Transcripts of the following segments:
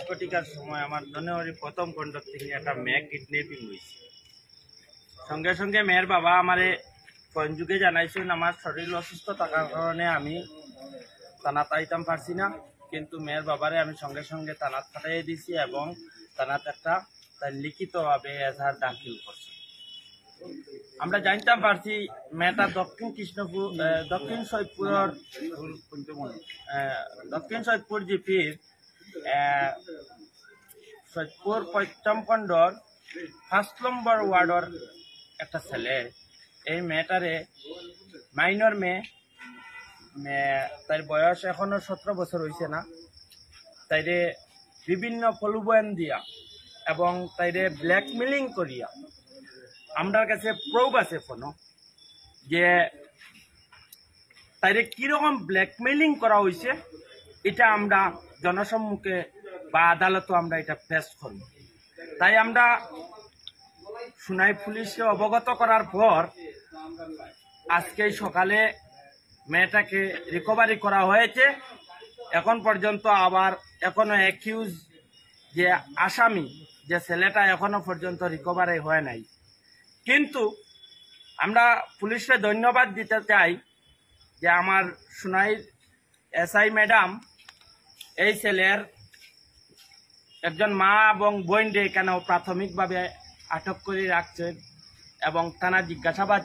ঘটিকার সময় আমার জানুয়ারি প্রথম খণ্ড থেকে একটা মেয়ে কিডন্যাপিং হয়েছে। সঙ্গে সঙ্গে মেয়ের বাবা আমারে ফোন যুগে জানাইছেন আমার শরীর অসুস্থ থাকার কারণে আমি থানাত আইতাম পারছি না, কিন্তু মেয়ের বাবারে আমি সঙ্গে সঙ্গে থানাত পাঠিয়ে দিছি এবং থানাত একটা তার লিখিতভাবে এজাহার দাখিল করছি। আমরা জানতাম পারছি মেয়েটা দক্ষিণ সৈয়দপুর জিপির সৈয়দপুর পঞ্চম খণ্ডর 5 নম্বর ওয়ার্ডর একটা ছেলে। এই মেয়েটারে মাইনর মেয়ে, তার বয়স এখনো 17 বছর হয়েছে না। তাইরে বিভিন্ন প্রলোভন দিয়া এবং তাইরে ব্ল্যাকমেলিং করিয়া আমার কাছে প্রুফ আছে ফোনো যে তাইরে কিরকম ব্ল্যাকমেলিং করা হয়েছে, এটা আমরা জনসম্মুখে বা আদালতে আমরা এটা পেশ করব। তাই আমরা সুনাই পুলিশকে অবগত করার পর আজকে সকালে মেয়েটাকে রিকভারি করা হয়েছে। এখন পর্যন্ত আবার এখনো অ্যাকিউজ যে আসামি যে ছেলেটা এখনো পর্যন্ত রিকভারি হয় নাই। কিন্তু আমরা পুলিশকে ধন্যবাদ দিতে চাই যে আমার সুনাইর এসআই ম্যাডাম এই ছেলের একজন মা এবং বোনকে কেন প্রাথমিকভাবে আটক করে রাখছেন এবং থানা জিজ্ঞাসাবাদ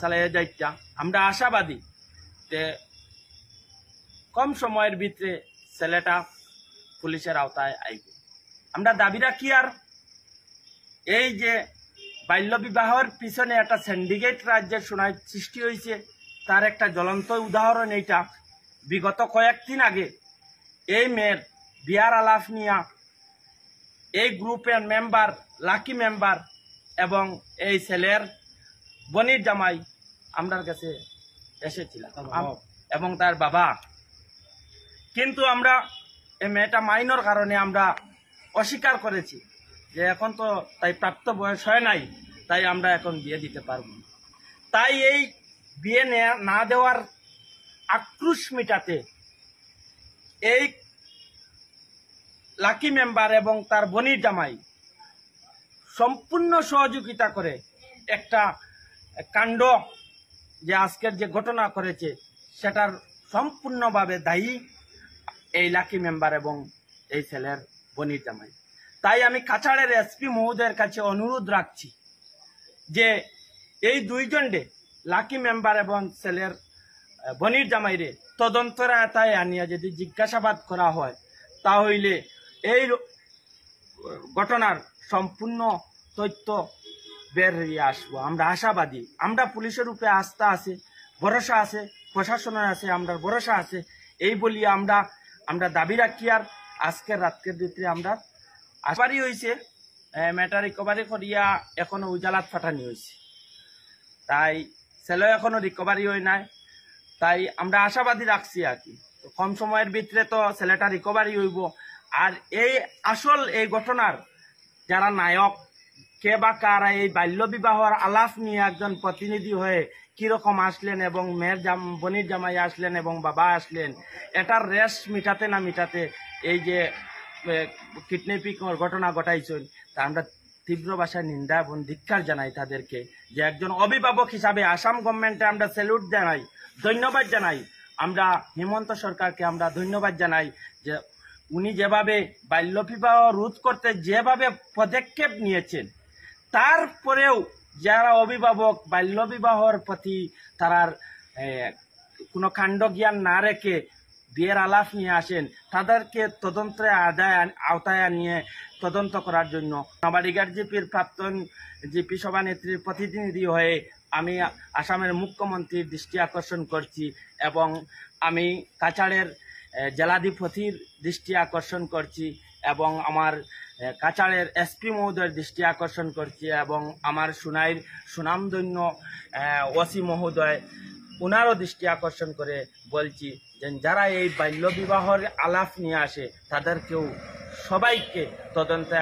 চালিয়ে যাইতা। আমরা আশাবাদী যে কম সময়ের ভিতরে ছেলেটা পুলিশের আওতায় আইবে। আমরা দাবি রাখি আর এই যে বাল্য বিবাহের পিছনে একটা সিন্ডিকেট রাজ্যের সুনাই সৃষ্টি হয়েছে, তার একটা জ্বলন্ত উদাহরণ এইটা। বিগত কয়েকদিন আগে এই মেয়ের বিয়ার আলাপ নিয়া এই গ্রুপের মেম্বার, লাকি মেম্বার এবং এই ছেলের বনির জামাই আমার কাছে এসেছিলাম এবং তার বাবা। কিন্তু আমরা এই মেয়েটা মাইনর কারণে আমরা অস্বীকার করেছি যে এখন তো তাই প্রাপ্ত বয়স হয় নাই, তাই আমরা এখন বিয়ে দিতে পারবো না। তাই এই বিয়ে না দেওয়ার আক্রোশ মিটাতে এই লাকি মেম্বার এবং তার বনির জামাই সম্পূর্ণ সহযোগিতা করে একটা কাণ্ড যে আজকের যে ঘটনা করেছে সেটার সম্পূর্ণভাবে দায়ী এই লাকি মেম্বার এবং এই ছেলের বনির জামাই। তাই আমি কাছাড়ের এসপি মহোদয়ের কাছে অনুরোধ রাখছি যে এই দুইজনকে লাকি মেম্বার এবং ছেলের বনির জামাইরে তদন্তের আওতায় আনিয়া যদি জিজ্ঞাসাবাদ করা হয় তাহলে এই ঘটনার সম্পূর্ণ তথ্য বের হয়ে আসবো। আমরা আশাবাদী, আমরা পুলিশের উপরে আস্থা আছে, ভরসা আছে, প্রশাসনের আছে, আমরা ভরসা আছে। এই বলি আমরা দাবি রাখি আর আজকের রাতকের ভিতরে আমরা আশাবাদী হয়েছে মেয়েটা রিকভারি করিয়া এখনো উজালাত ফাটানি হয়েছে। তাই ছেলে এখনো রিকভারি হয় নাই, তাই আমরা আশাবাদী রাখছি আর কি। কম সময়ের ভিতরে তো ছেলেটা রিকভারি হইব। আর এই আসল এই ঘটনার যারা নায়ক কে বা কারা, এই বাল্য বিবাহর আলাপ নিয়ে একজন প্রতিনিধি হয়ে কিরকম আসলেন এবং মেয়ের বনির জামাই আসলেন এবং বাবা আসলেন, এটার রেশ মিটাতে না মিটাতে এই যে কিডন্যাপিং ঘটনা ঘটাইছেন তা আমরা তীব্র ভাষায় নিন্দা এবং ধিক্কার জানাই তাদেরকে। যে একজন অভিভাবক হিসাবে আসাম গভর্নমেন্টে আমরা স্যালুট জানাই, ধন্যবাদ জানাই। আমরা হেমন্ত সরকারকে আমরা ধন্যবাদ জানাই যে উনি যেভাবে বাল্য বিবাহ রোধ করতে যেভাবে পদক্ষেপ নিয়েছেন, তারপরেও যারা অভিভাবক বাল্য বিবাহর প্রতি তারার কোনো কাণ্ড জ্ঞান না রেখে বিয়ের আলাপ নিয়ে আসেন, তাদেরকে তদন্তের আওতায় নিয়ে তদন্ত করার জন্য নবাডিঘাট জিপির প্রাক্তন জিপি সভানেত্রীর প্রতিনিধি হয়ে আমি আসামের মুখ্যমন্ত্রীর দৃষ্টি আকর্ষণ করছি এবং আমি কাছাড়ের জেলাধিপতির দৃষ্টি আকর্ষণ করছি এবং আমার কাছাড়ের এসপি মহোদয়ের দৃষ্টি আকর্ষণ করছি এবং আমার সুনাইর সুনামধন্য ওসি মহোদয় ওনারও দৃষ্টি আকর্ষণ করে বলছি যে যারা এই বাল্য বিবাহের আলাপ নিয়ে আসে তাদেরকেও সবাইকে তদন্তে